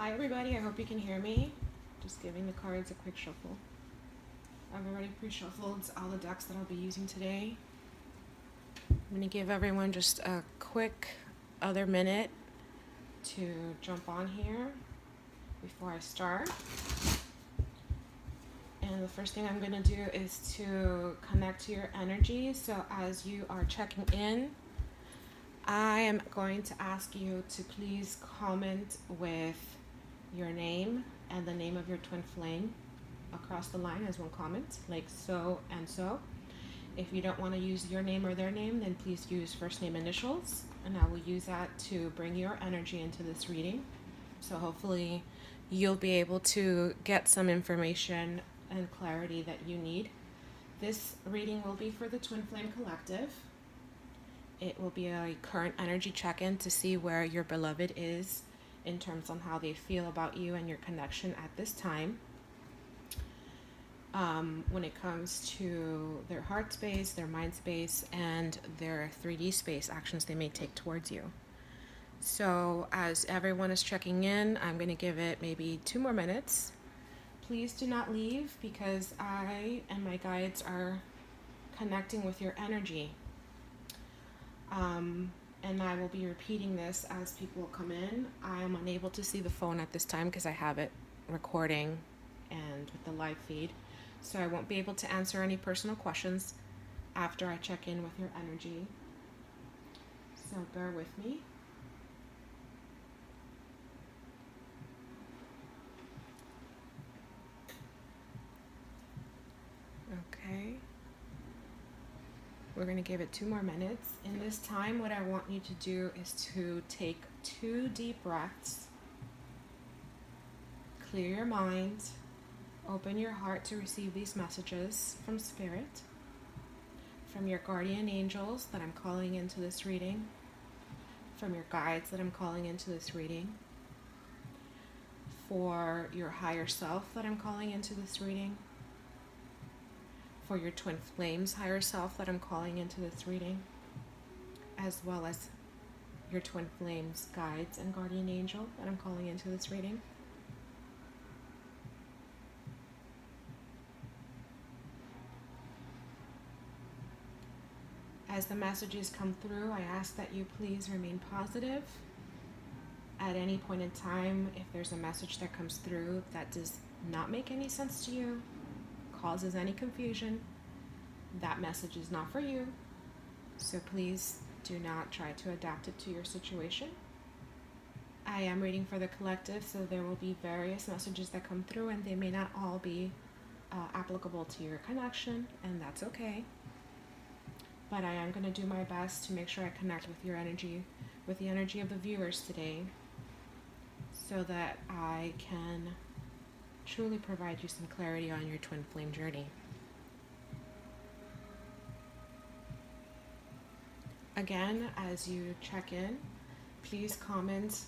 Hi everybody, I hope you can hear me. Just giving the cards a quick shuffle. I've already pre-shuffled all the decks that I'll be using today. I'm going to give everyone just a quick other minute to jump on here before I start. And the first thing I'm going to do is to connect to your energy. So as you are checking in, I am going to ask you to please comment with your name and the name of your twin flame across the line as one comment, like so and so. If you don't want to use your name or their name, then please use first name initials, and I will use that to bring your energy into this reading. So hopefully you'll be able to get some information and clarity that you need. This reading will be for the Twin Flame Collective. It will be a current energy check-in to see where your beloved is in terms on how they feel about you and your connection at this time. When it comes to their heart space, their mind space, and their 3D space actions they may take towards you. So as everyone is checking in, I'm going to give it maybe 2 more minutes. Please do not leave because I and my guides are connecting with your energy. And I will be repeating this as people come in. I am unable to see the phone at this time because I have it recording and with the live feed. So I won't be able to answer any personal questions after I check in with your energy. So bear with me. Okay. We're going to give it 2 more minutes. In this time, what I want you to do is to take 2 deep breaths. Clear your mind. Open your heart to receive these messages from Spirit, from your guardian angels that I'm calling into this reading, from your guides that I'm calling into this reading, for your higher self that I'm calling into this reading, for your twin flames higher self that I'm calling into this reading, as well as your twin flames guides and guardian angel that I'm calling into this reading. As the messages come through, I ask that you please remain positive. At any point in time, if there's a message that comes through that does not make any sense to you, causes any confusion, that message is not for you. So please do not try to adapt it to your situation. I am reading for the collective, so there will be various messages that come through and they may not all be applicable to your connection, and that's okay. But I am going to do my best to make sure I connect with your energy, with the energy of the viewers today, so that I can truly provide you some clarity on your twin flame journey. Again, as you check in, please comment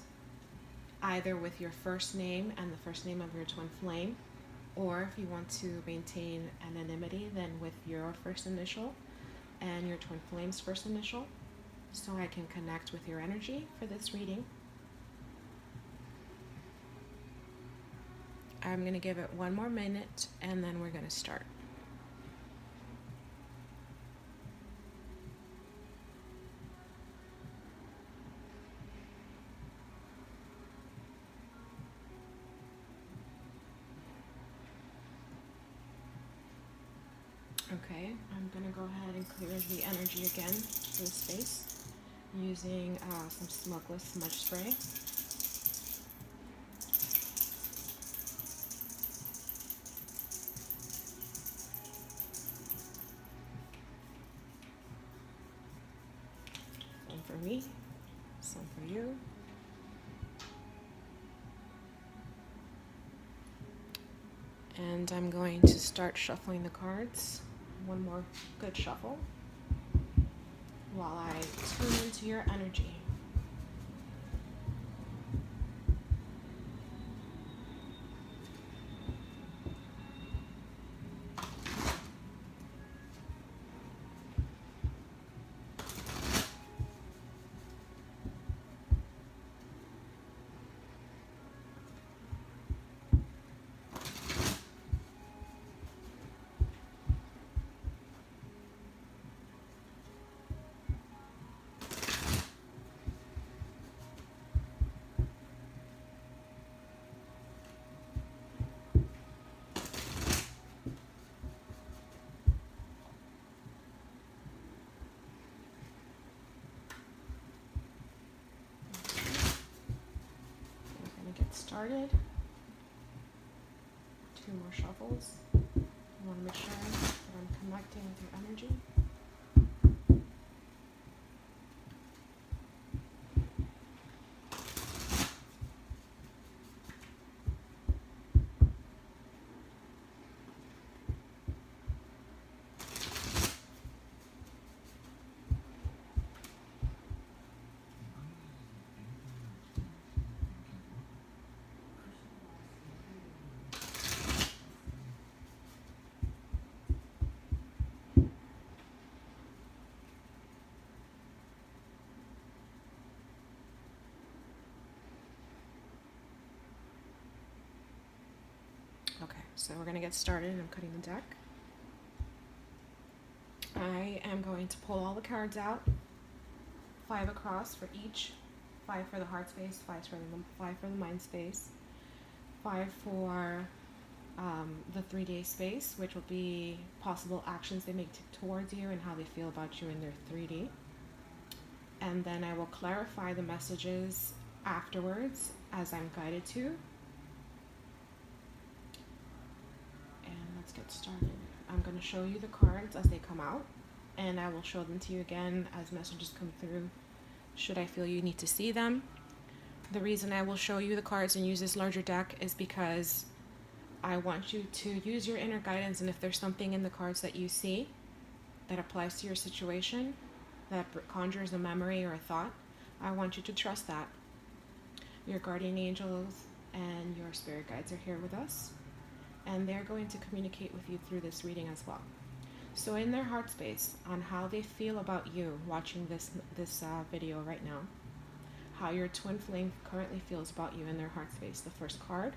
either with your first name and the first name of your twin flame, or if you want to maintain anonymity, then with your first initial and your twin flame's first initial, so I can connect with your energy for this reading. I'm going to give it 1 more minute and then we're going to start. Okay, I'm going to go ahead and clear the energy again for the space using some smokeless smudge spray. Some for me, some for you. And I'm going to start shuffling the cards. 1 more good shuffle while I tune into your energy. started. 2 more shuffles. I want to make sure that I'm connecting with your energy. Okay, so we're going to get started. I'm cutting the deck. I am going to pull all the cards out, 5 across for each, 5 for the heart space, 5 for the mind space, 5 for the 3-day space, which will be possible actions they make towards you and how they feel about you in their 3D. And then I will clarify the messages afterwards as I'm guided to. And let's get started. I'm going to show you the cards as they come out, and I will show them to you again as messages come through, should I feel you need to see them. The reason I will show you the cards and use this larger deck is because I want you to use your inner guidance, and if there's something in the cards that you see that applies to your situation, that conjures a memory or a thought, I want you to trust that. Your guardian angels and your spirit guides are here with us, and they're going to communicate with you through this reading as well. So in their heart space, on how they feel about you watching this video right now, how your twin flame currently feels about you in their heart space. The first card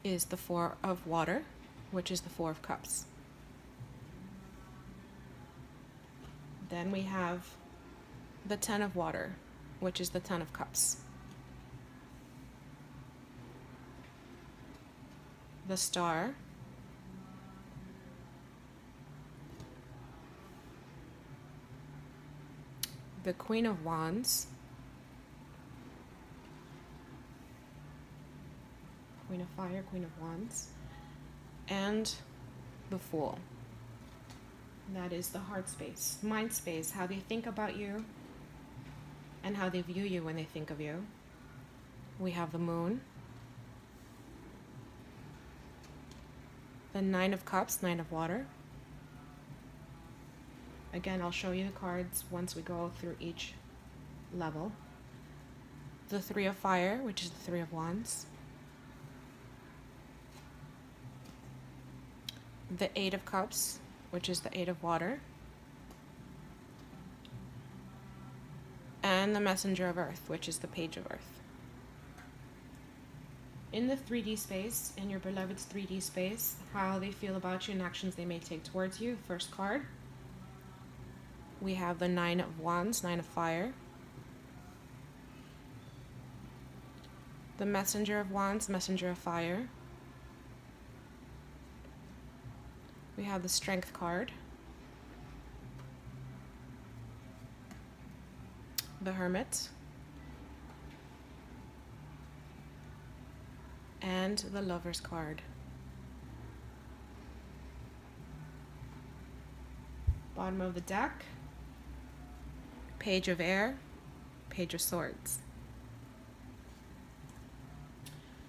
is the 4 of water, which is the 4 of cups. Then we have the 10 of water, which is the 10 of cups. The star, the Queen of Wands, Queen of Fire, Queen of Wands, and the Fool. That is the heart space. Mind space, how they think about you and how they view you when they think of you. We have the Moon, the 9 of Cups, 9 of water. Again, I'll show you the cards once we go through each level. The 3 of Fire, which is the 3 of Wands. The 8 of Cups, which is the 8 of water. And the Messenger of Earth, which is the Page of Earth. In the 3D space, in your beloved's 3D space, how they feel about you and actions they may take towards you. First card, we have the 9 of Wands, 9 of Fire. The Messenger of Wands, Messenger of Fire. We have the Strength card. The Hermit. And the Lover's card. Bottom of the deck, Page of Air, Page of Swords.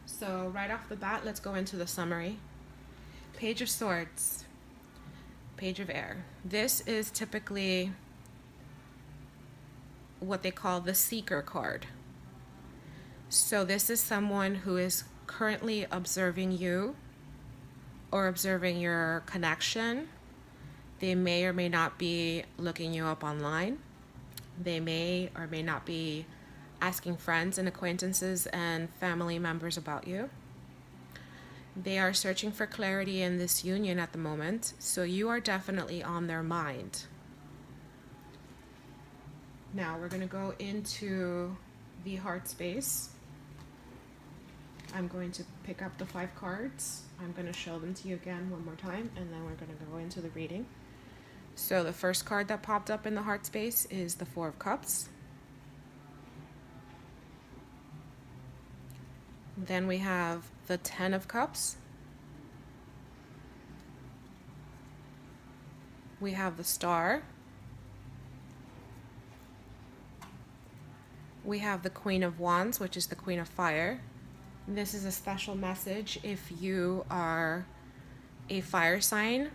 So right off the bat, let's go into the summary. Page of Swords, Page of Air. This is typically what they call the Seeker card. So this is someone who is currently observing you or observing your connection. They may or may not be looking you up online. They may or may not be asking friends and acquaintances and family members about you. They are searching for clarity in this union at the moment, so you are definitely on their mind. Now we're going to go into the heart space. I'm going to pick up the 5 cards. I'm going to show them to you again one more time, and then we're going to go into the reading. So the first card that popped up in the heart space is the 4 of Cups. Then we have the Ten of Cups. We have the Star. We have the Queen of Wands, which is the Queen of Fire. This is a special message if you are a fire sign.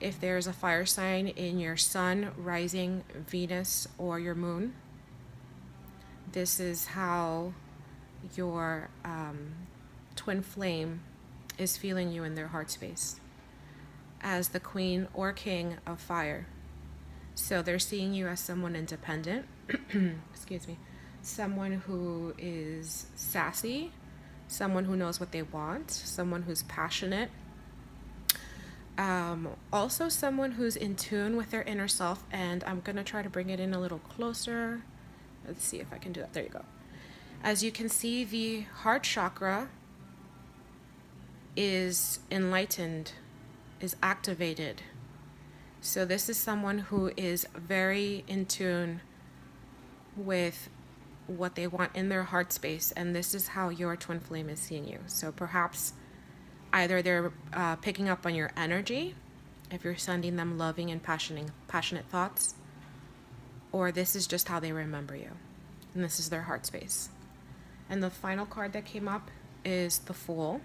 If there's a fire sign in your sun, rising, Venus, or your moon, this is how your twin flame is feeling you in their heart space as the queen or king of fire. So they're seeing you as someone independent, excuse me, someone who is sassy, someone who knows what they want, someone who's passionate, also someone who's in tune with their inner self. And I'm going to try to bring it in a little closer. Let's see if I can do that. There you go. As you can see, the heart chakra is enlightened, is activated. So this is someone who is very in tune with what they want in their heart space, and this is how your twin flame is seeing you. So perhaps either they're picking up on your energy, if you're sending them loving and passionate thoughts, or this is just how they remember you, and this is their heart space. And the final card that came up is the Fool.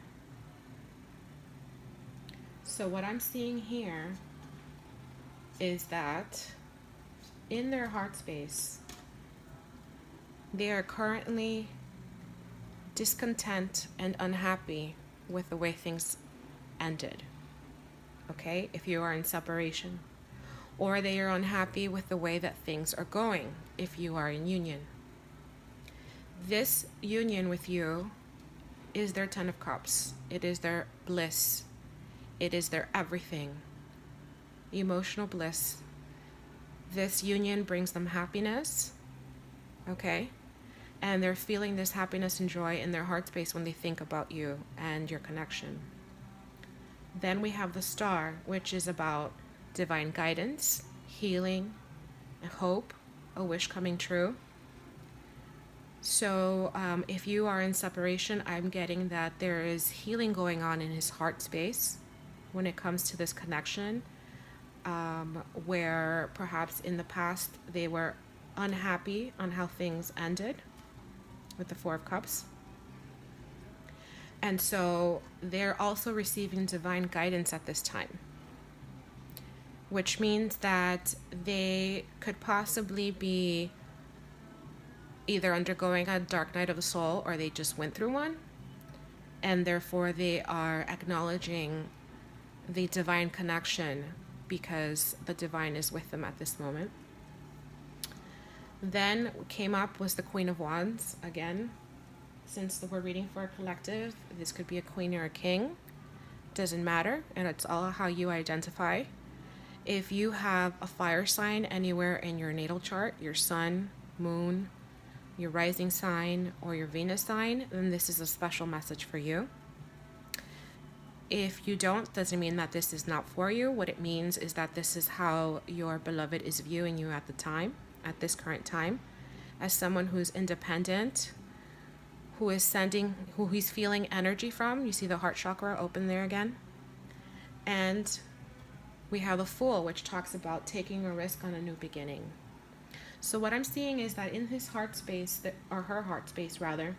So what I'm seeing here is that in their heart space, they are currently discontent and unhappy with the way things ended. Okay, if you are in separation, or they are unhappy with the way that things are going if you are in union. This union with you is their Ten of Cups. It is their bliss. It is their everything. Emotional bliss. This union brings them happiness, okay? And they're feeling this happiness and joy in their heart space when they think about you and your connection. Then we have the Star, which is about divine guidance, healing, hope, a wish coming true. So if you are in separation, I'm getting that there is healing going on in his heart space when it comes to this connection, where perhaps in the past they were unhappy on how things ended with the Four of Cups. And so they're also receiving divine guidance at this time, which means that they could possibly be either undergoing a dark night of the soul, or they just went through one, and therefore they are acknowledging the divine connection because the divine is with them at this moment. Then came up was the Queen of Wands. Again, since we're reading for a collective, this could be a queen or a king, doesn't matter, and it's all how you identify. If you have a fire sign anywhere in your natal chart, your sun, moon, your rising sign, or your Venus sign, then this is a special message for you. If you don't, doesn't mean that this is not for you. What it means is that this is how your beloved is viewing you at the time, at this current time, as someone who's independent, who he's feeling energy from. You see the heart chakra open there again. And we have the Fool, which talks about taking a risk on a new beginning. So what I'm seeing is that in his heart space, or her heart space rather,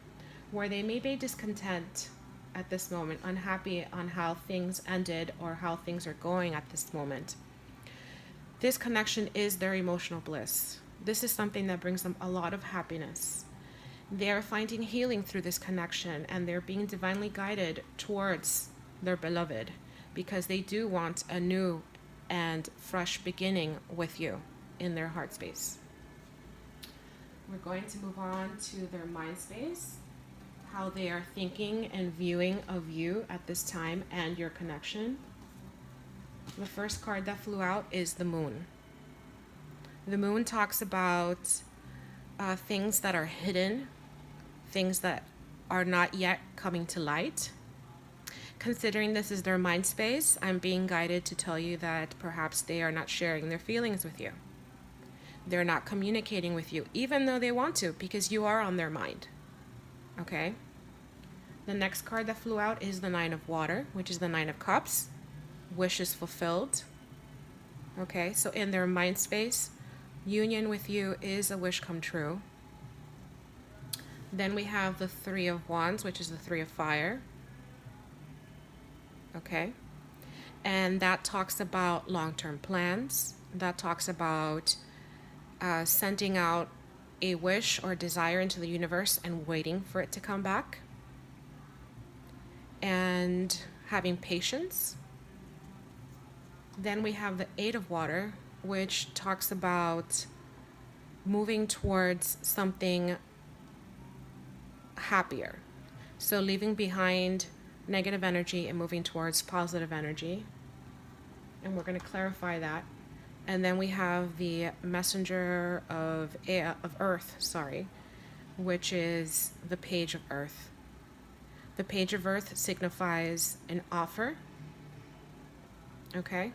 where they may be discontent at this moment, unhappy on how things ended or how things are going at this moment, this connection is their emotional bliss. This is something that brings them a lot of happiness. They're finding healing through this connection, and they're being divinely guided towards their beloved because they do want a new and fresh beginning with you in their heart space. We're going to move on to their mind space, how they are thinking and viewing of you at this time and your connection. The first card that flew out is the Moon. The Moon talks about things that are hidden, things that are not yet coming to light. Considering this is their mind space, I'm being guided to tell you that perhaps they are not sharing their feelings with you. They're not communicating with you, even though they want to, because you are on their mind. Okay? The next card that flew out is the Nine of Water, which is the Nine of Cups. Wishes fulfilled. Okay, so in their mind space, union with you is a wish come true. Then we have the Three of Wands, which is the Three of Fire. Okay, and that talks about long-term plans. That talks about sending out a wish or desire into the universe and waiting for it to come back, and having patience. Then we have the Eight of Water, which talks about moving towards something happier. So leaving behind negative energy and moving towards positive energy. And we're going to clarify that. And then we have the Messenger of Earth, which is the Page of Earth. The Page of Earth signifies an offer. Okay?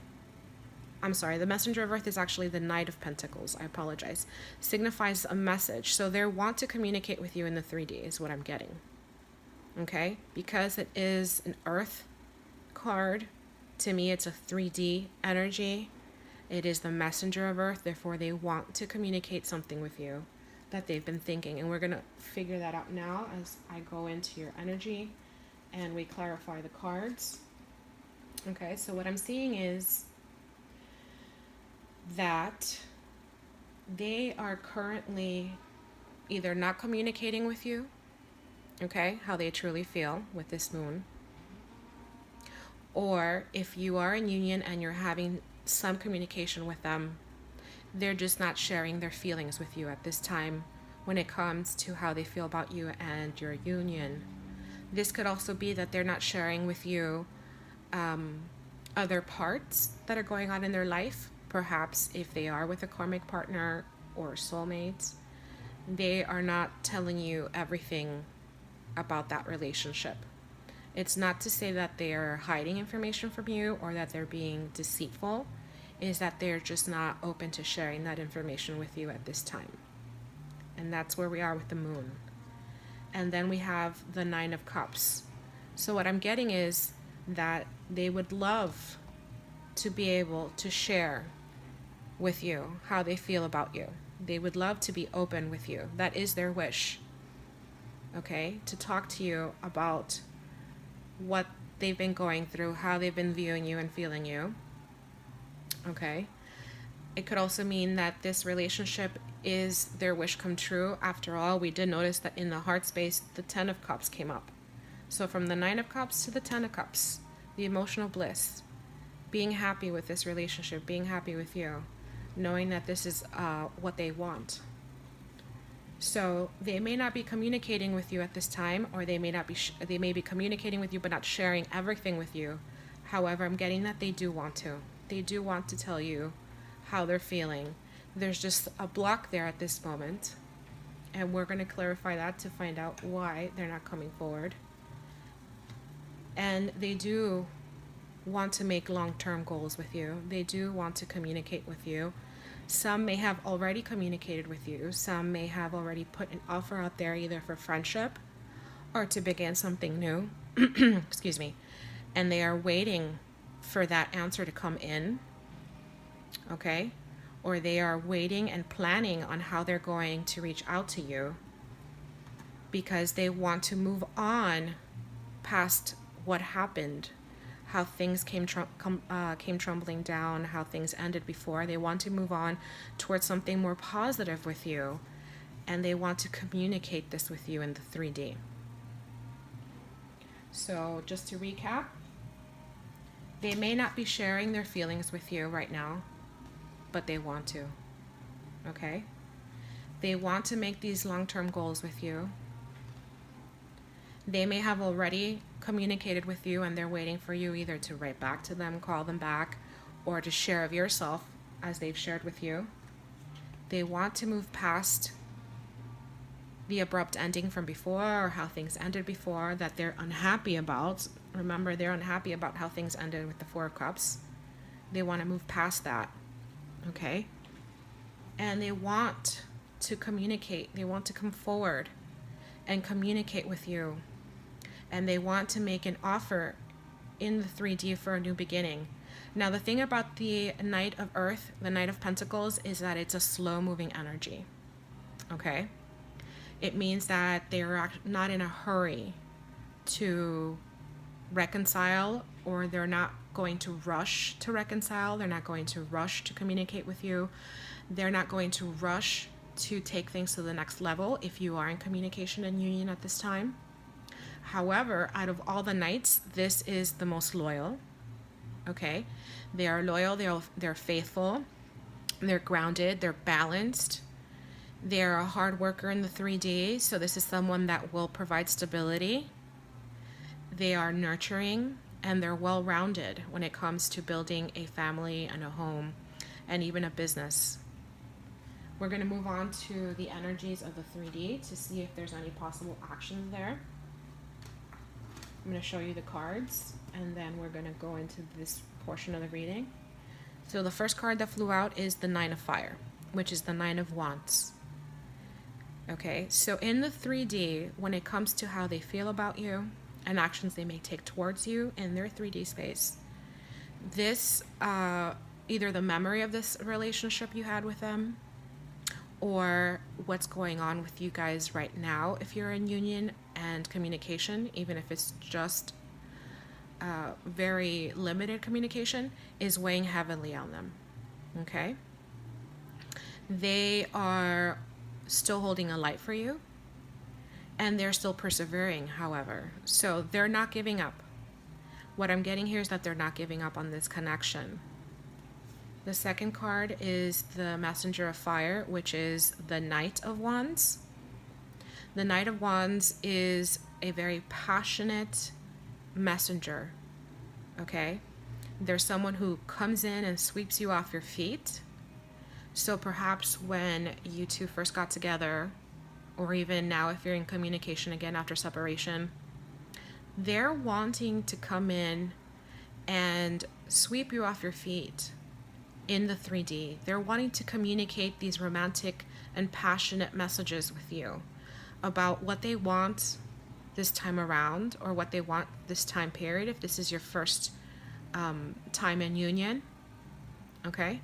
I'm sorry, the Messenger of Earth is actually the Knight of Pentacles. I apologize. Signifies a message. So they want to communicate with you in the 3D is what I'm getting. Okay? Because it is an Earth card, to me it's a 3D energy. It is the Messenger of Earth, therefore they want to communicate something with you that they've been thinking. And we're going to figure that out now as I go into your energy and we clarify the cards. Okay, so what I'm seeing is that they are currently either not communicating with you, okay, how they truly feel with this moon, or if you are in union and you're having some communication with them, they're just not sharing their feelings with you at this time when it comes to how they feel about you and your union. This could also be that they're not sharing with you other parts that are going on in their life. Perhaps if they are with a karmic partner or soulmates, they are not telling you everything about that relationship. It's not to say that they're hiding information from you or that they're being deceitful. It is that they're just not open to sharing that information with you at this time. And that's where we are with the moon. And then we have the Nine of Cups. So what I'm getting is that they would love to be able to share with you how they feel about you. They would love to be open with you. That is their wish. Okay? To talk to you about what they've been going through, how they've been viewing you and feeling you. Okay? It could also mean that this relationship is their wish come true. After all, we did notice that in the heart space, the Ten of Cups came up. So from the Nine of Cups to the Ten of Cups, the emotional bliss, being happy with this relationship, being happy with you, knowing that this is what they want. So they may not be communicating with you at this time, or they may not be. They may be communicating with you, but not sharing everything with you. However, I'm getting that they do want to. They do want to tell you how they're feeling. There's just a block there at this moment, and we're going to clarify that to find out why they're not coming forward. And they do want to make long-term goals with you. They do want to communicate with you. Some may have already communicated with you. Some may have already put an offer out there either for friendship or to begin something new. Excuse me. And they are waiting for that answer to come in. Okay? Or they are waiting and planning on how they're going to reach out to you because they want to move on past what happened, how things came tumbling down, how things ended before. They want to move on towards something more positive with you, and they want to communicate this with you in the 3D. So just to recap, they may not be sharing their feelings with you right now, but they want to. Okay? They want to make these long-term goals with you. They may have already communicated with you and they're waiting for you either to write back to them, call them back, or to share of yourself as they've shared with you. They want to move past the abrupt ending from before or how things ended before that they're unhappy about. Remember, they're unhappy about how things ended with the Four of Cups. They want to move past that. Okay? And they want to communicate. They want to come forward and communicate with you and they want to make an offer in the 3D for a new beginning. Now, the thing about the Knight of Earth, the Knight of Pentacles, is that it's a slow moving energy. Okay? It means that they're not in a hurry to reconcile, or they're not going to rush to reconcile. They're not going to rush to communicate with you. They're not going to rush to take things to the next level if you are in communication and union at this time. However, out of all the Knights, this is the most loyal. Okay? They are loyal, they're faithful, they're grounded, they're balanced. They're a hard worker in the 3D, so this is someone that will provide stability. They are nurturing, and they're well-rounded when it comes to building a family and a home and even a business. We're going to move on to the energies of the 3D to see if there's any possible actions there. I'm going to show you the cards, and then we're going to go into this portion of the reading. So the first card that flew out is the Nine of Fire, which is the Nine of Wands. Okay, so in the 3D, when it comes to how they feel about you and actions they may take towards you in their 3D space, this, either the memory of this relationship you had with them, or what's going on with you guys right now if you're in union and communication, even if it's just very limited communication, is weighing heavily on them. Okay? They are still holding a light for you, and they're still persevering, however. So they're not giving up. What I'm getting here is that they're not giving up on this connection. The second card is the Messenger of Fire, which is the Knight of Wands. The Knight of Wands is a very passionate messenger, okay? There's someone who comes in and sweeps you off your feet. So perhaps when you two first got together, or even now if you're in communication again after separation, they're wanting to come in and sweep you off your feet in the 3D. They're wanting to communicate these romantic and passionate messages with you about what they want this time around, or what they want this time period, if this is your first time in union. Okay?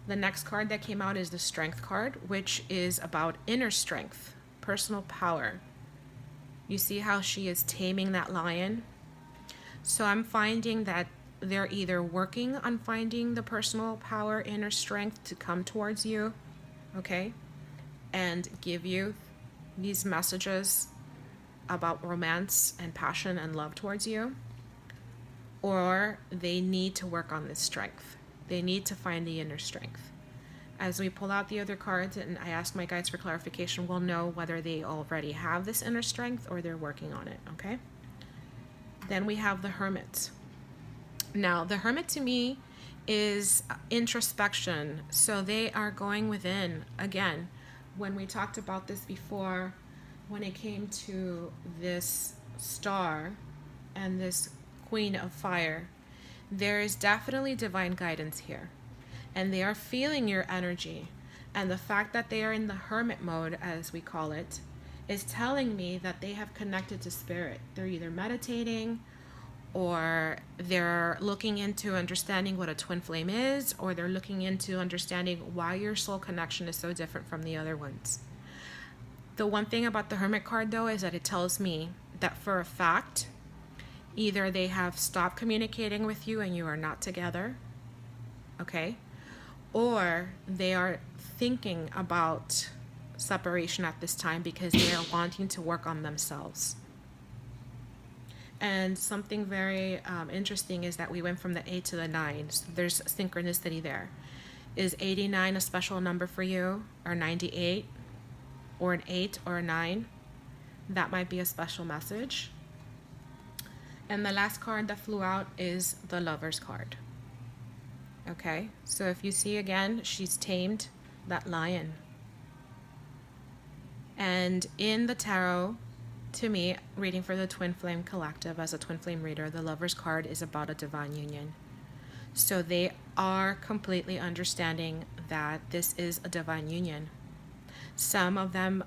The next card that came out is the Strength card, which is about inner strength, personal power. You see how she is taming that lion? So I'm finding that they're either working on finding the personal power, inner strength to come towards you, okay, and give you these messages about romance and passion and love towards you, or they need to work on this strength. They need to find the inner strength. As we pull out the other cards and I ask my guides for clarification, we'll know whether they already have this inner strength or they're working on it, okay? Then we have the Hermit. Now, the Hermit to me is introspection. So they are going within. Again, when we talked about this before, when it came to this Star and this Queen of Fire, there is definitely divine guidance here. And they are feeling your energy. And the fact that they are in the hermit mode, as we call it, is telling me that they have connected to spirit. They're either meditating, or they're looking into understanding what a twin flame is, or they're looking into understanding why your soul connection is so different from the other ones. The one thing about the Hermit card, though, is that it tells me that for a fact, either they have stopped communicating with you and you are not together, okay? Or they are thinking about separation at this time because they are wanting to work on themselves. And something very interesting is that we went from the 8 to the 9. So there's synchronicity there. Is 89 a special number for you, or 98, or an 8 or a 9? That might be a special message. And the last card that flew out is the Lover's card. Okay, so if you see again, she's tamed that lion. And in the tarot, to me, reading for the Twin Flame Collective as a Twin Flame reader, the Lover's card is about a divine union. So they are completely understanding that this is a divine union. Some of them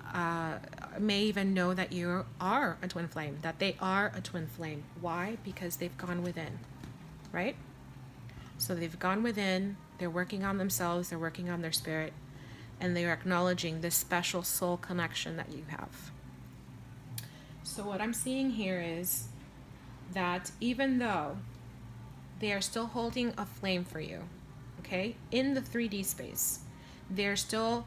may even know that you are a twin flame, that they are a twin flame. Why? Because they've gone within, right? So they've gone within, they're working on themselves, they're working on their spirit, and they're acknowledging this special soul connection that you have. So what I'm seeing here is that even though they are still holding a flame for you, okay, in the 3D space, they're still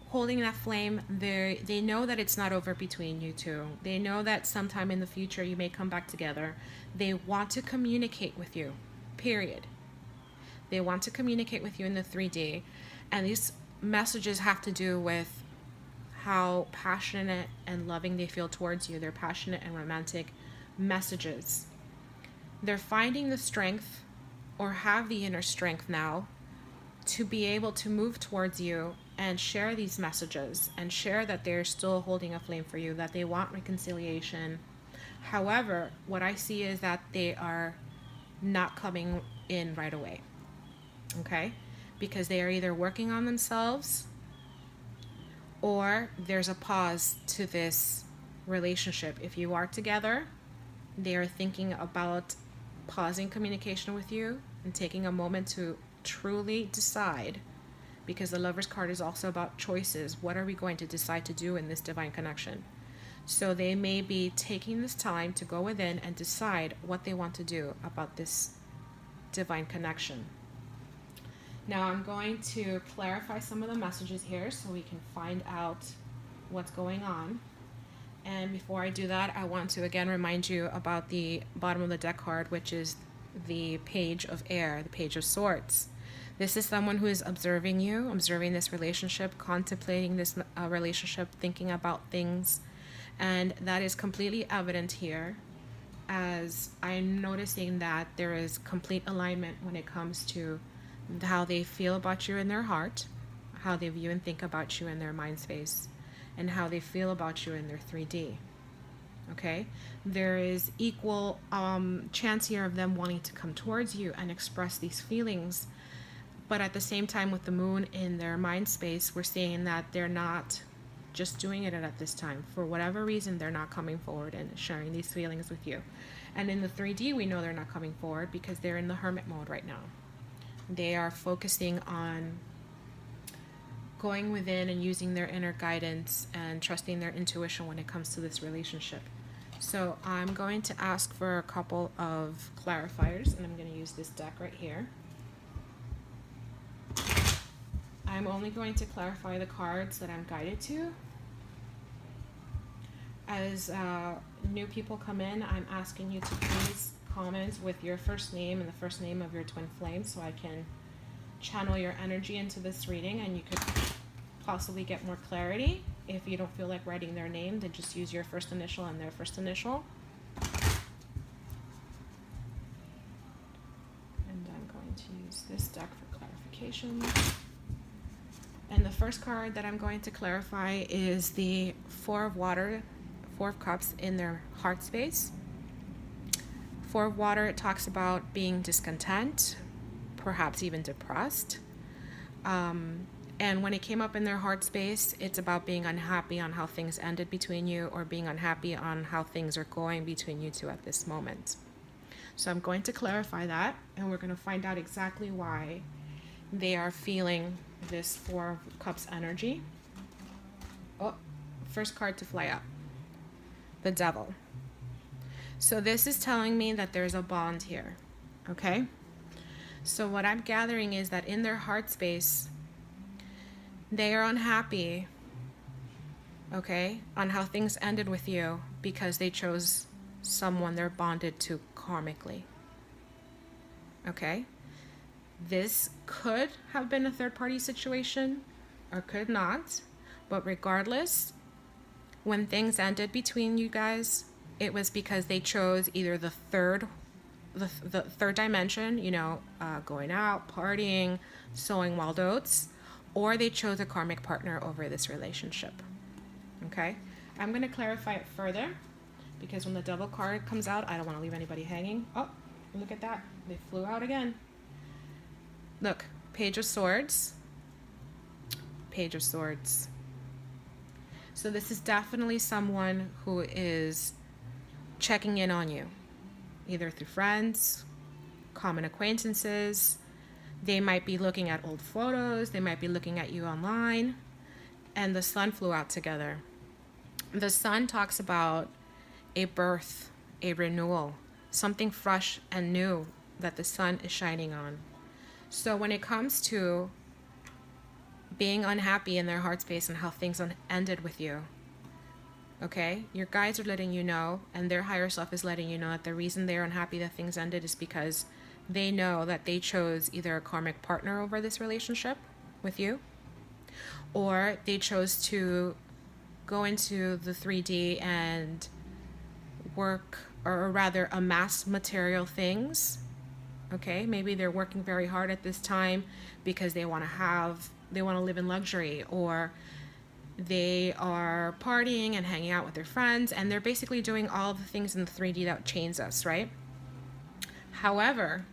holding that flame. They know that it's not over between you two. They know that sometime in the future you may come back together. They want to communicate with you, period. They want to communicate with you in the 3D, and these messages have to do with how passionate and loving they feel towards you. They're passionate and romantic messages. They're finding the strength, or have the inner strength now, to be able to move towards you and share these messages and share that they're still holding a flame for you, that they want reconciliation. However, what I see is that they are not coming in right away, okay? Because they are either working on themselves, or there's a pause to this relationship. If you are together, they are thinking about pausing communication with you and taking a moment to truly decide, because the Lover's card is also about choices. What are we going to decide to do in this divine connection? So they may be taking this time to go within and decide what they want to do about this divine connection. Now I'm going to clarify some of the messages here so we can find out what's going on. And before I do that, I want to again remind you about the bottom of the deck card, which is the Page of Air, the Page of Swords. This is someone who is observing you, observing this relationship, contemplating this relationship, thinking about things. And that is completely evident here, as I'm noticing that there is complete alignment when it comes to how they feel about you in their heart, how they view and think about you in their mind space, and how they feel about you in their 3D. Okay, there is equal chance here of them wanting to come towards you and express these feelings, but at the same time, with the moon in their mind space, we're seeing that they're not just doing it at this time. For whatever reason, they're not coming forward and sharing these feelings with you. And in the 3D, we know they're not coming forward because they're in the hermit mode right now. They are focusing on going within and using their inner guidance and trusting their intuition when it comes to this relationship. So I'm going to ask for a couple of clarifiers, and I'm going to use this deck right here. I'm only going to clarify the cards that I'm guided to. As new people come in, I'm asking you to please comment with your first name and the first name of your twin flame so I can channel your energy into this reading, and you could possibly get more clarity. If you don't feel like writing their name, then just use your first initial and their first initial. And I'm going to use this deck for clarification. And the first card that I'm going to clarify is the Four of Water, Four of Cups in their heart space. Four of Water, it talks about being discontent, perhaps even depressed. And when it came up in their heart space, it's about being unhappy on how things ended between you, or being unhappy on how things are going between you two at this moment. So I'm going to clarify that, and we're going to find out exactly why they are feeling this Four of Cups energy. Oh, first card to fly up. The Devil. So this is telling me that there's a bond here, okay? So what I'm gathering is that in their heart space, they are unhappy, okay, on how things ended with you because they chose someone they're bonded to karmically, okay? This could have been a third-party situation or could not, but regardless, when things ended between you guys, it was because they chose either the third dimension, going out, partying, sowing wild oats, or they chose a karmic partner over this relationship. Okay? I'm going to clarify it further, because when the Devil card comes out, I don't want to leave anybody hanging. Oh, look at that. They flew out again. Look, Page of Swords, Page of Swords. So this is definitely someone who is checking in on you, either through friends, common acquaintances. They might be looking at old photos. They might be looking at you online. And the sun flew out together. The sun talks about a birth, a renewal, something fresh and new that the sun is shining on. So when it comes to being unhappy in their heart space and how things ended with you, okay, your guides are letting you know, and their higher self is letting you know that the reason they're unhappy that things ended is because they know that they chose either a karmic partner over this relationship with you, or they chose to go into the 3D and work, or rather amass material things. Okay, maybe they're working very hard at this time because they want to live in luxury, or they are partying and hanging out with their friends, and they're basically doing all the things in the 3D that chains us, right? However,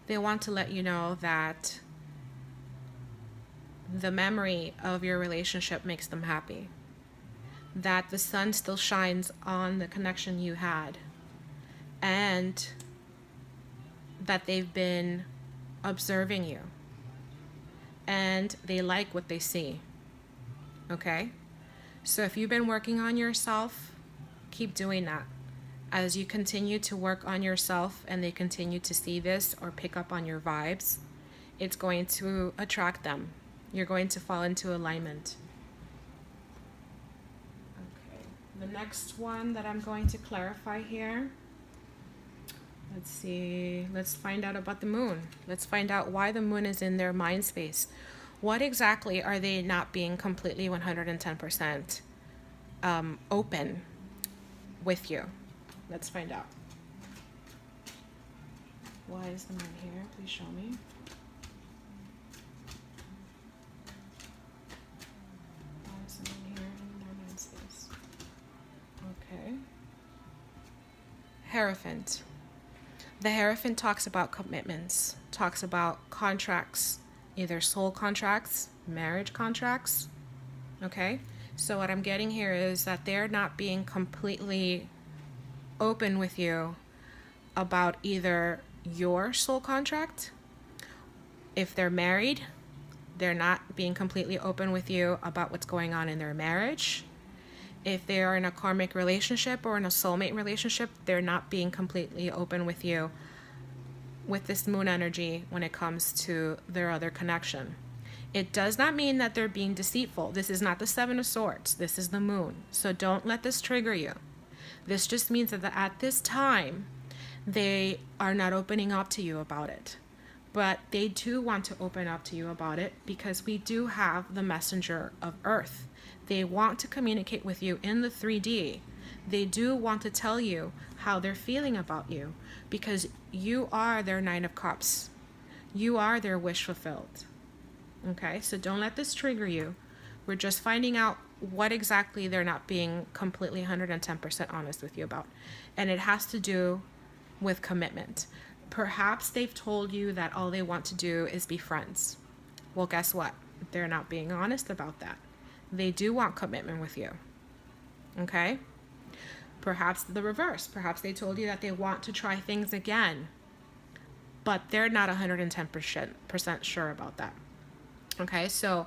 they want to let you know that the memory of your relationship makes them happy, that the sun still shines on the connection you had, and that they've been observing you and they like what they see. Okay? So if you've been working on yourself, keep doing that. As you continue to work on yourself and they continue to see this or pick up on your vibes, it's going to attract them. You're going to fall into alignment. Okay. The next one that I'm going to clarify here. Let's see. Let's find out about the moon. Let's find out why the moon is in their mind space. What exactly are they not being completely 110% open with you? Let's find out. Why is the moon here? Please show me. Why is the moon here in their mind space? Okay. Hierophant. The Hierophant talks about commitments, talks about contracts, either soul contracts, marriage contracts, okay? So what I'm getting here is that they're not being completely open with you about either your soul contract. If they're married, they're not being completely open with you about what's going on in their marriage. If they are in a karmic relationship or in a soulmate relationship, they're not being completely open with you with this moon energy when it comes to their other connection. It does not mean that they're being deceitful. This is not the Seven of Swords. This is the moon. So don't let this trigger you. This just means that at this time, they are not opening up to you about it. But they do want to open up to you about it because we do have the messenger of Earth. They want to communicate with you in the 3D. They do want to tell you how they're feeling about you because you are their Nine of Cups. You are their wish fulfilled. Okay, so don't let this trigger you. We're just finding out what exactly they're not being completely 110% honest with you about. And it has to do with commitment. Perhaps they've told you that all they want to do is be friends. Well, guess what? They're not being honest about that. They do want commitment with you. Okay? Perhaps the reverse. Perhaps they told you that they want to try things again, but they're not 110% sure about that. Okay? So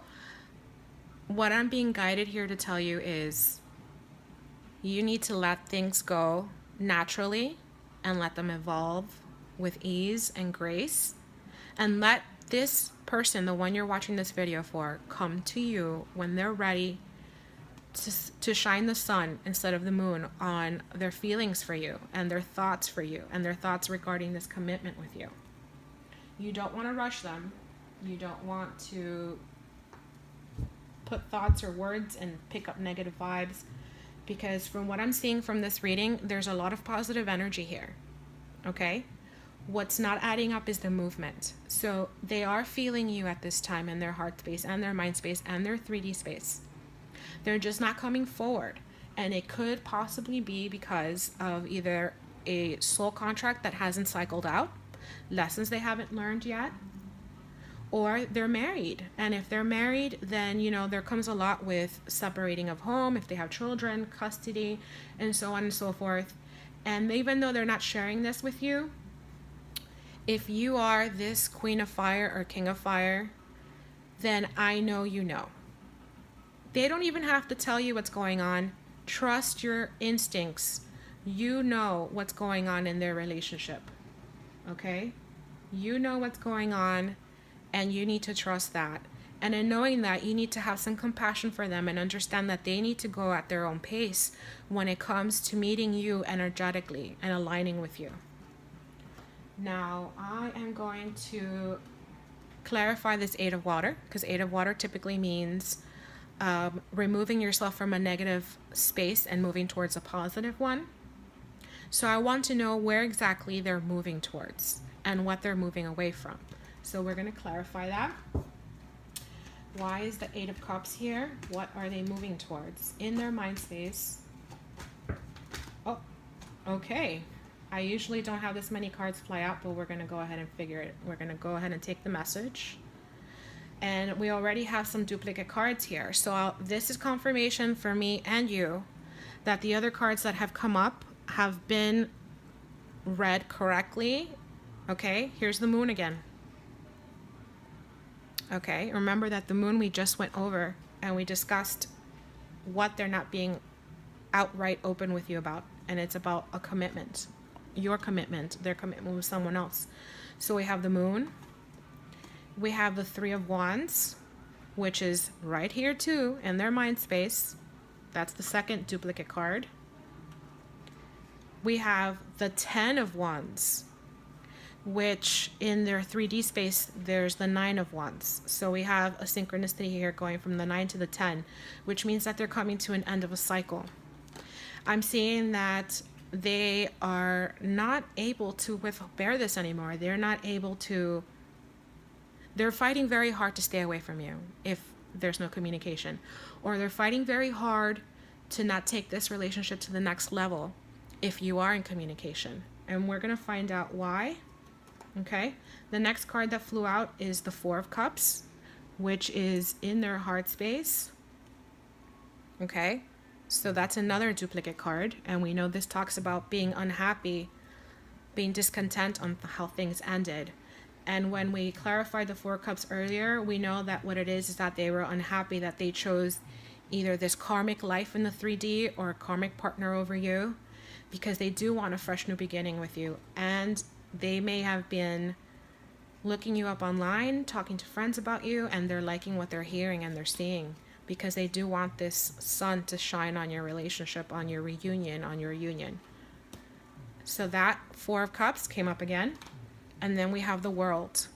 what I'm being guided here to tell you is you need to let things go naturally and let them evolve with ease and grace, and let this person, the one you're watching this video for, come to you when they're ready to shine the sun instead of the moon on their feelings for you and their thoughts for you and their thoughts regarding this commitment with you. You don't want to rush them. You don't want to put thoughts or words and pick up negative vibes, because from what I'm seeing from this reading, there's a lot of positive energy here. Okay? What's not adding up is the movement. So they are feeling you at this time in their heart space and their mind space and their 3D space. They're just not coming forward. And it could possibly be because of either a soul contract that hasn't cycled out, lessons they haven't learned yet, or they're married. And if they're married, then, there comes a lot with separating of home, if they have children, custody, and so on and so forth. And even though they're not sharing this with you, if you are this Queen of Fire or King of Fire, then I know you know. They don't even have to tell you what's going on. Trust your instincts. You know what's going on in their relationship. Okay? You know what's going on, and you need to trust that. And in knowing that, you need to have some compassion for them and understand that they need to go at their own pace when it comes to meeting you energetically and aligning with you. Now, I am going to clarify this Eight of Water, because Eight of Water typically means removing yourself from a negative space and moving towards a positive one. So I want to know where exactly they're moving towards and what they're moving away from. So we're going to clarify that. Why is the Eight of Cups here? What are they moving towards in their mind space? Oh, okay. I usually don't have this many cards fly out, but we're going to go ahead and figure it. We're going to go ahead and take the message. And we already have some duplicate cards here. So this is confirmation for me and you that the other cards that have come up have been read correctly. Okay, here's the Moon again. Okay, remember that the Moon we just went over and we discussed what they're not being outright open with you about. And it's about a commitment. Your commitment, their commitment with someone else. So we have the Moon. We have the Three of Wands, which is right here too in their mind space. That's the second duplicate card. We have the Ten of Wands, which in their 3D space, there's the Nine of Wands. So we have a synchronicity here going from the 9 to the 10, which means that they're coming to an end of a cycle. I'm seeing that they are not able to bear this anymore. They're not able to, they're fighting very hard to stay away from you if there's no communication. Or they're fighting very hard to not take this relationship to the next level if you are in communication. And we're going to find out why. Okay, the next card that flew out is the Four of Cups, which is in their heart space. Okay, so that's another duplicate card. And we know this talks about being unhappy, being discontent on how things ended. And when we clarified the Four of Cups earlier, we know that what it is that they were unhappy that they chose either this karmic life in the 3D or a karmic partner over you, because they do want a fresh new beginning with you. And they may have been looking you up online, talking to friends about you, and they're liking what they're hearing and they're seeing, because they do want this sun to shine on your relationship, on your reunion, on your union. So that Four of Cups came up again. And then we have the World.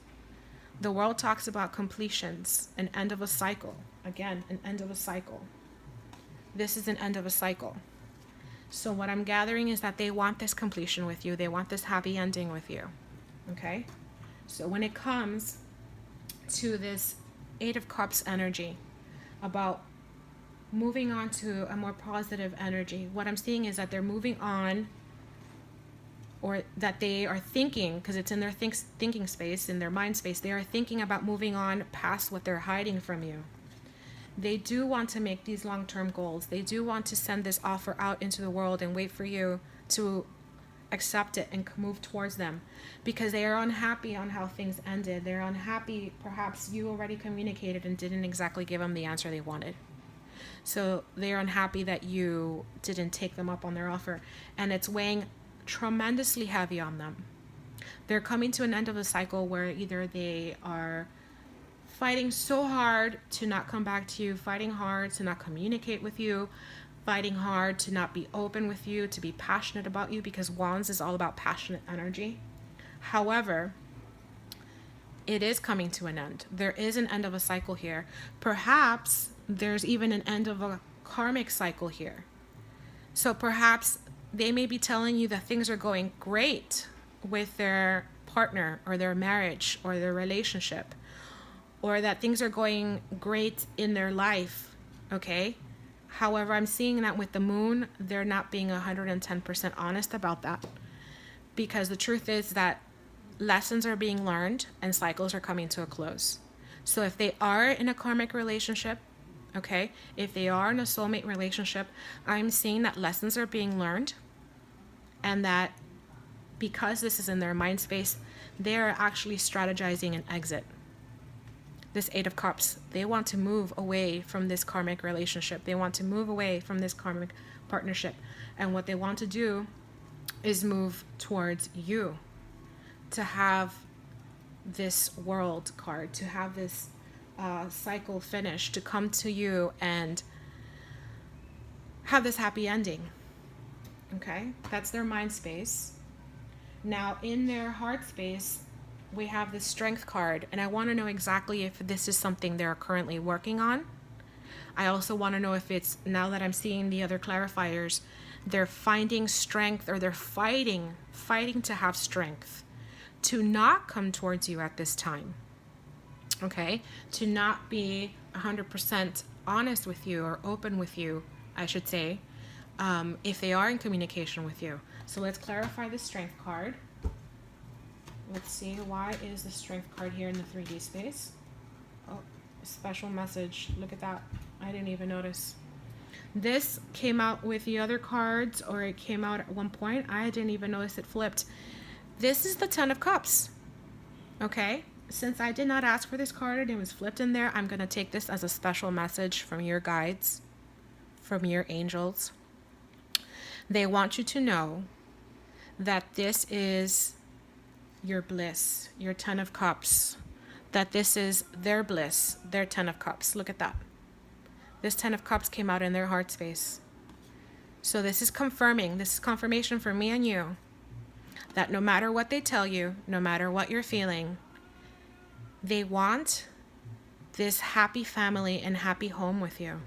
The World talks about completions, an end of a cycle. Again, an end of a cycle. This is an end of a cycle. So what I'm gathering is that they want this completion with you. They want this happy ending with you. Okay? So when it comes to this Eight of Cups energy, about moving on to a more positive energy, what I'm seeing is that they're moving on, or that they are thinking, because it's in their thinking space, in their mind space, they are thinking about moving on past what they're hiding from you. They do want to make these long-term goals. They do want to send this offer out into the world and wait for you to accept it and move towards them, because they are unhappy on how things ended. They're unhappy, perhaps you already communicated and didn't exactly give them the answer they wanted. So they're unhappy that you didn't take them up on their offer, and it's weighing tremendously heavy on them. They're coming to an end of a cycle where either they are fighting so hard to not come back to you, fighting hard to not communicate with you, fighting hard to not be open with you, to be passionate about you, because Wands is all about passionate energy. However, it is coming to an end. There is an end of a cycle here. Perhaps there's even an end of a karmic cycle here. So perhaps they may be telling you that things are going great with their partner or their marriage or their relationship, or that things are going great in their life, okay? However, I'm seeing that with the Moon, they're not being 110% honest about that. Because the truth is that lessons are being learned and cycles are coming to a close. So if they are in a karmic relationship, okay, if they are in a soulmate relationship, I'm seeing that lessons are being learned, and that because this is in their mind space, they are actually strategizing an exit. This Eight of Cups, they want to move away from this karmic relationship. They want to move away from this karmic partnership. And what they want to do is move towards you, to have this World card, to have this cycle finished, to come to you and have this happy ending. Okay, that's their mind space. Now in their heart space, we have the Strength card, and I want to know exactly if this is something they're currently working on. I also want to know if it's, now that I'm seeing the other clarifiers, they're finding strength, or they're fighting to have strength to not come towards you at this time. Okay, to not be 100% honest with you, or open with you, I should say, if they are in communication with you. So let's clarify the Strength card. Let's see, why is the Strength card here in the 3D space? Oh, special message. Look at that. I didn't even notice. This came out with the other cards, or it came out at one point. I didn't even notice it flipped. This is the Ten of Cups. Okay? Since I did not ask for this card and it was flipped in there, I'm going to take this as a special message from your guides, from your angels. They want you to know that this is your bliss, your Ten of Cups, that this is their bliss, their Ten of Cups. Look at that. This Ten of Cups came out in their heart space. So this is confirming, this is confirmation for me and you, that no matter what they tell you, no matter what you're feeling, they want this happy family and happy home with you.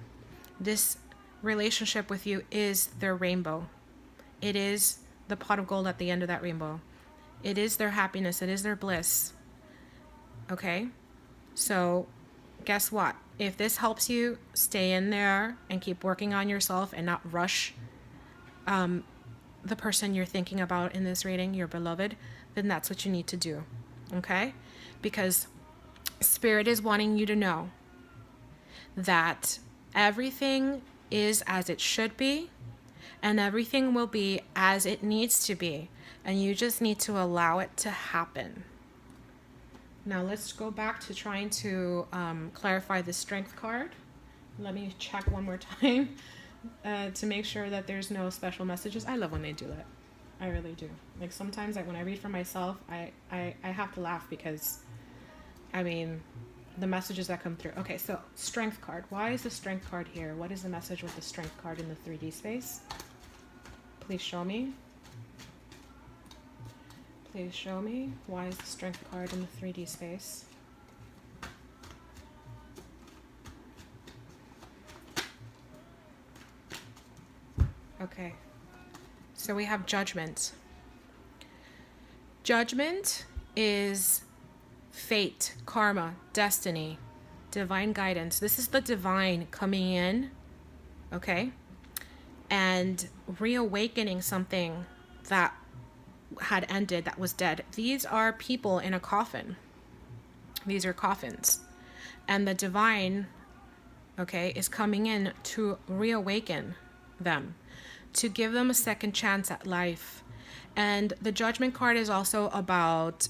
This relationship with you is their rainbow. It is the pot of gold at the end of that rainbow. It is their happiness. It is their bliss. Okay? So guess what? If this helps you stay in there and keep working on yourself and not rush the person you're thinking about in this reading, your beloved, then that's what you need to do. Okay? Because Spirit is wanting you to know that everything is as it should be, and everything will be as it needs to be. And you just need to allow it to happen. Now let's go back to trying to clarify the Strength card. Let me check one more time to make sure that there's no special messages. I love when they do that. I really do. Like sometimes when I read for myself, I have to laugh because, I mean, the messages that come through. Okay, so Strength card. Why is the Strength card here? What is the message with the Strength card in the 3D space? Please show me. Please show me. Why is the Strength card in the 3D space? Okay. So we have Judgment. Judgment is fate, karma, destiny, divine guidance. This is the divine coming in, okay? And reawakening something that had ended, that was dead. These are people in a coffin. These are coffins. And the divine, okay, is coming in to reawaken them, to give them a second chance at life. And the Judgment card is also about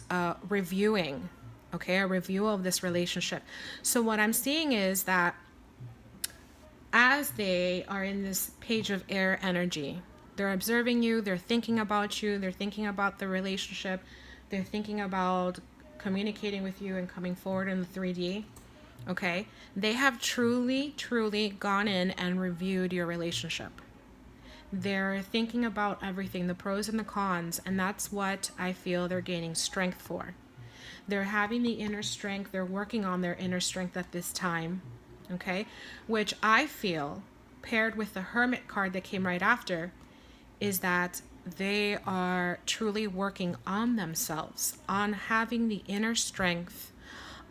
reviewing, okay, a review of this relationship. So what I'm seeing is that as they are in this Page of Air energy, they're observing you, they're thinking about you, they're thinking about the relationship, they're thinking about communicating with you and coming forward in the 3D, okay? They have truly, truly gone in and reviewed your relationship. They're thinking about everything, the pros and the cons, and that's what I feel they're gaining strength for. They're having the inner strength, they're working on their inner strength at this time, okay? Which I feel, paired with the Hermit card that came right after, is that they are truly working on themselves, on having the inner strength,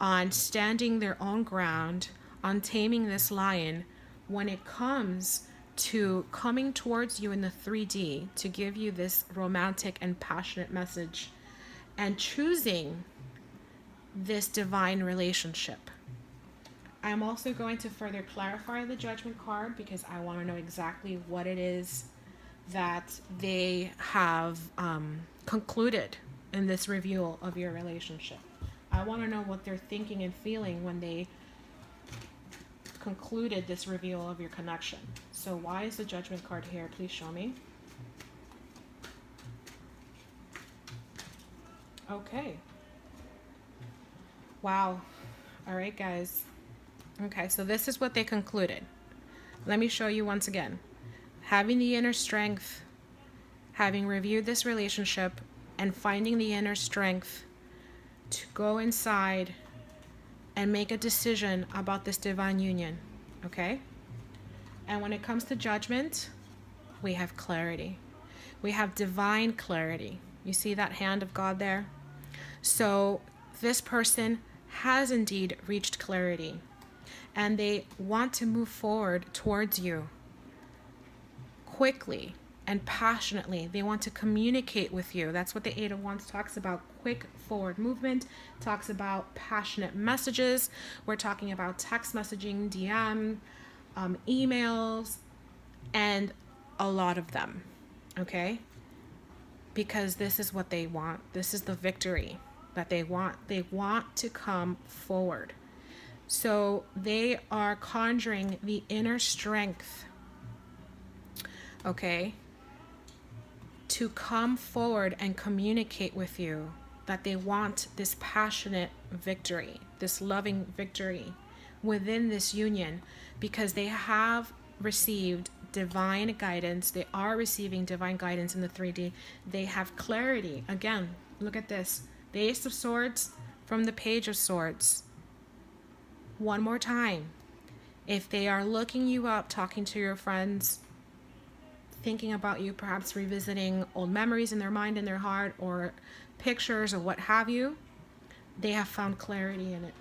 on standing their own ground, on taming this lion when it comes to coming towards you in the 3D to give you this romantic and passionate message and choosing this divine relationship. I'm also going to further clarify the Judgment card because I want to know exactly what it is that they have concluded in this review of your relationship. I want to know what they're thinking and feeling when they concluded this review of your connection. So why is the Judgment card here? Please show me. Okay. Wow. All right, guys. Okay, so this is what they concluded. Let me show you once again. Having the inner strength, having reviewed this relationship, and finding the inner strength to go inside and make a decision about this divine union, okay? And when it comes to Judgment, we have clarity. We have divine clarity. You see that hand of God there? So this person has indeed reached clarity, and they want to move forward towards you quickly and passionately. They want to communicate with you. That's what the Eight of Wands talks about. Quick forward movement, talks about passionate messages. We're talking about text messaging, DM, emails, and a lot of them, okay? Because this is what they want. This is the victory that they want. They want to come forward. So they are conjuring the inner strength, okay, to come forward and communicate with you that they want this passionate victory, this loving victory within this union, because they have received divine guidance. They are receiving divine guidance in the 3D. They have clarity. Again, look at this. The Ace of Swords from the Page of Swords. One more time. If they are looking you up, talking to your friends, thinking about you, perhaps revisiting old memories in their mind and their heart, or pictures or what have you, they have found clarity in it.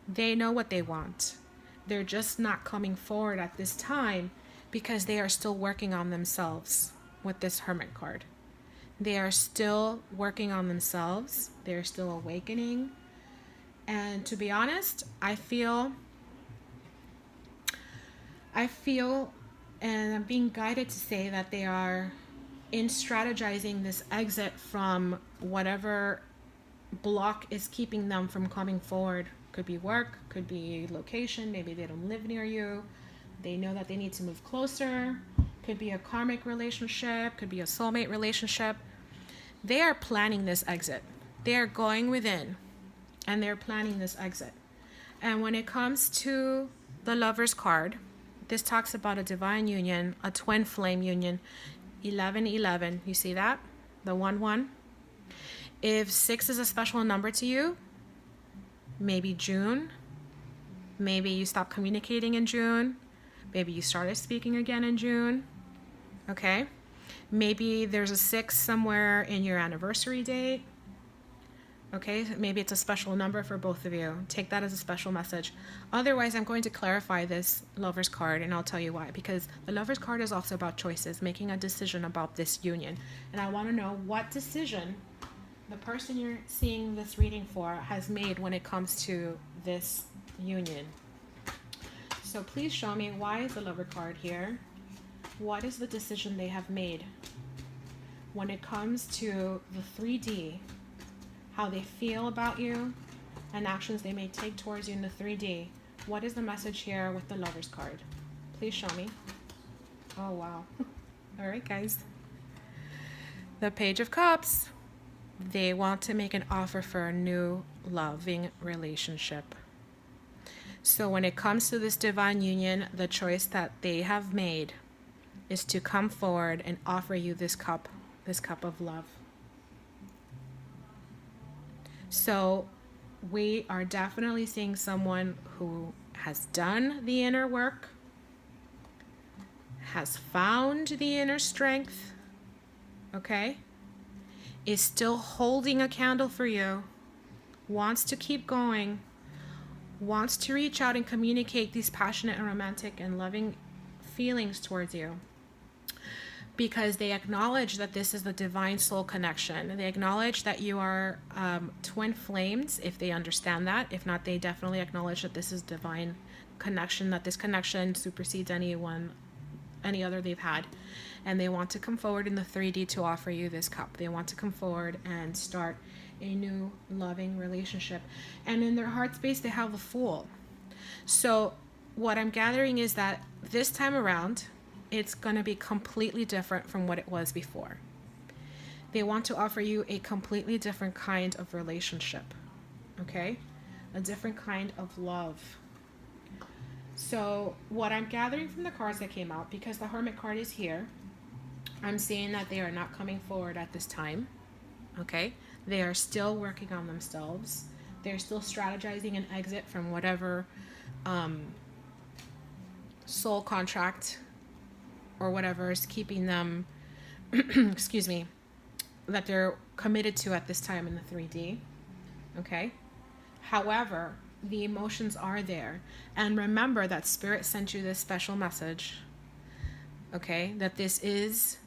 They know what they want. They're just not coming forward at this time because they are still working on themselves with this Hermit card. They are still working on themselves. They're still awakening. And to be honest, I feel, and I'm being guided to say that they are in strategizing this exit from whatever block is keeping them from coming forward. Could be work, could be location, maybe they don't live near you. They know that they need to move closer. Could be a karmic relationship, could be a soulmate relationship. They are planning this exit. They are going within and they're planning this exit. And when it comes to the Lover's card, this talks about a divine union, a twin flame union, 1111. You see that? The 1-1. If 6 is a special number to you, maybe June, maybe you stopped communicating in June, maybe you started speaking again in June, okay? Maybe there's a 6 somewhere in your anniversary date, okay? Maybe it's a special number for both of you. Take that as a special message. Otherwise, I'm going to clarify this Lover's card, and I'll tell you why. Because the Lover's card is also about choices, making a decision about this union. And I want to know what decision the person you're seeing this reading for has made when it comes to this union. So please show me, why is the Lover card here? What is the decision they have made when it comes to the 3D, how they feel about you and actions they may take towards you in the 3D? What is the message here with the Lover's card? Please show me. Oh, wow. All right, guys. The Page of Cups. They want to make an offer for a new loving relationship. So when it comes to this divine union, the choice that they have made is to come forward and offer you this cup of love. So we are definitely seeing someone who has done the inner work, has found the inner strength, okay? Is still holding a candle for you, wants to keep going, wants to reach out and communicate these passionate and romantic and loving feelings towards you. because they acknowledge that this is the divine soul connection. They acknowledge that you are twin flames, if they understand that. If not, they definitely acknowledge that this is divine connection, that this connection supersedes any other they've had. And they want to come forward in the 3D to offer you this cup. They want to come forward and start a new loving relationship. And in their heart space, they have the Fool. So what I'm gathering is that this time around, it's going to be completely different from what it was before. They want to offer you a completely different kind of relationship, okay? A different kind of love. So what I'm gathering from the cards that came out, because the Hermit card is here, I'm seeing that they are not coming forward at this time, okay? They are still working on themselves. They're still strategizing an exit from whatever soul contract or whatever is keeping them, excuse me, that they're committed to at this time in the 3D, okay? However, the emotions are there. And remember that Spirit sent you this special message, okay? That this is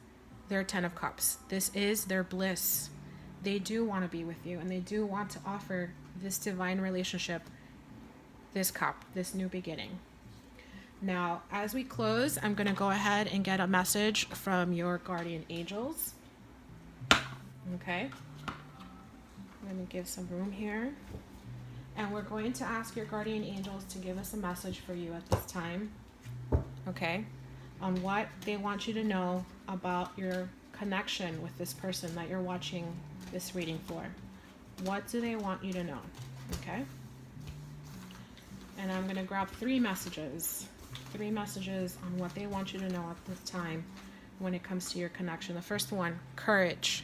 their 10 of Cups. This is their bliss. They do want to be with you, and they do want to offer this divine relationship, this cup, this new beginning. Now, as we close, I'm going to go ahead and get a message from your guardian angels. Okay. Let me give some room here. And we're going to ask your guardian angels to give us a message for you at this time. Okay. On what they want you to know about your connection with this person that you're watching this reading for. What do they want you to know? Okay. And I'm going to grab 3 messages. 3 messages on what they want you to know at this time when it comes to your connection. The first one, courage.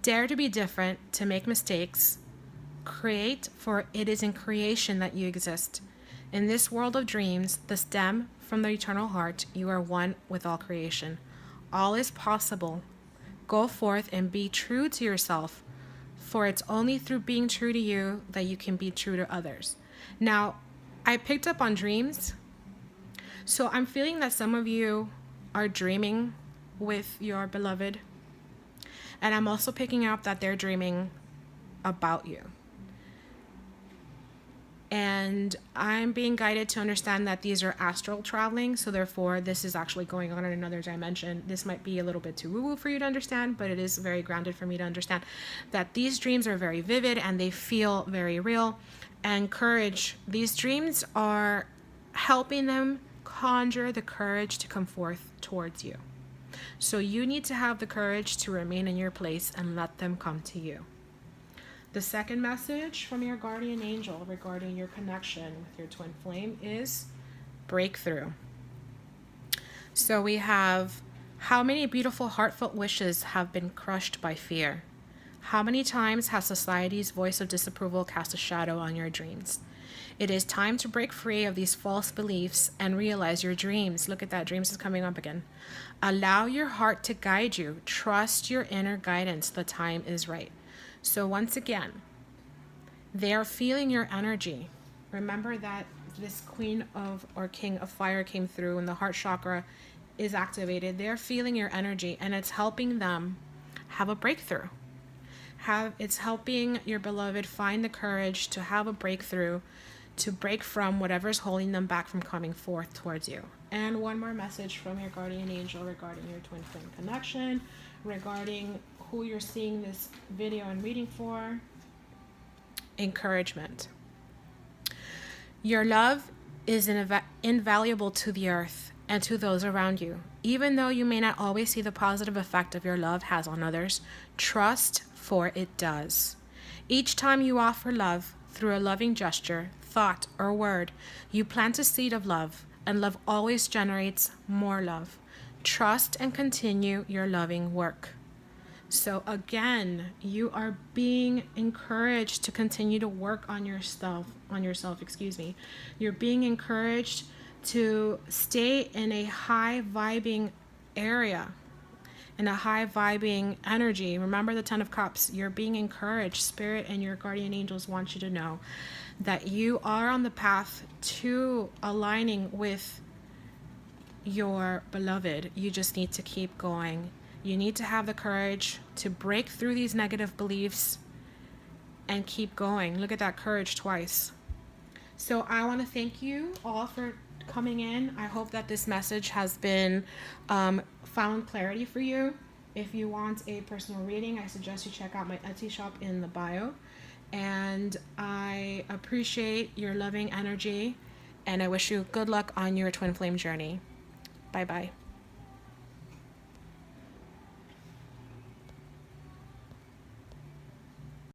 Dare to be different, to make mistakes. Create, for it is in creation that you exist. In this world of dreams, the stem from the eternal heart, you are one with all creation. All is possible. Go forth and be true to yourself, for it's only through being true to you that you can be true to others. Now, I picked up on dreams, so I'm feeling that some of you are dreaming with your beloved, and I'm also picking up that they're dreaming about you. And I'm being guided to understand that these are astral traveling, so therefore this is actually going on in another dimension. This might be a little bit too woo-woo for you to understand, but it is very grounded for me to understand that these dreams are very vivid and they feel very real. And courage, these dreams are helping them conjure the courage to come forth towards you. So you need to have the courage to remain in your place and let them come to you. The second message from your guardian angel regarding your connection with your twin flame is breakthrough. So we have, how many beautiful heartfelt wishes have been crushed by fear? How many times has society's voice of disapproval cast a shadow on your dreams? It is time to break free of these false beliefs and realize your dreams. Look at that, dreams is coming up again. Allow your heart to guide you. Trust your inner guidance. The time is right. So once again, they are feeling your energy. Remember that this Queen of or King of Fire came through and the heart chakra is activated. They're feeling your energy and it's helping them have a breakthrough. It's helping your beloved find the courage to have a breakthrough, to break from whatever's holding them back from coming forth towards you. And one more message from your guardian angel regarding your twin flame connection, regarding who you're seeing this video and reading for. Encouragement. Your love is invaluable to the earth and to those around you. Even though you may not always see the positive effect of your love has on others, trust, for it does. Each time you offer love through a loving gesture, thought, or word, you plant a seed of love, and love always generates more love. Trust and continue your loving work. So again, you are being encouraged to continue to work on yourself, You're being encouraged to stay in a high vibing area, in a high vibing energy. Remember the 10 of Cups. You're being encouraged. Spirit and your guardian angels want you to know that you are on the path to aligning with your beloved. You just need to keep going. You need to have the courage to break through these negative beliefs and keep going. Look at that, courage twice. So I want to thank you all for coming in. I hope that this message has been found clarity for you. If you want a personal reading, I suggest you check out my Etsy shop in the bio. And I appreciate your loving energy, and I wish you good luck on your twin flame journey. Bye bye.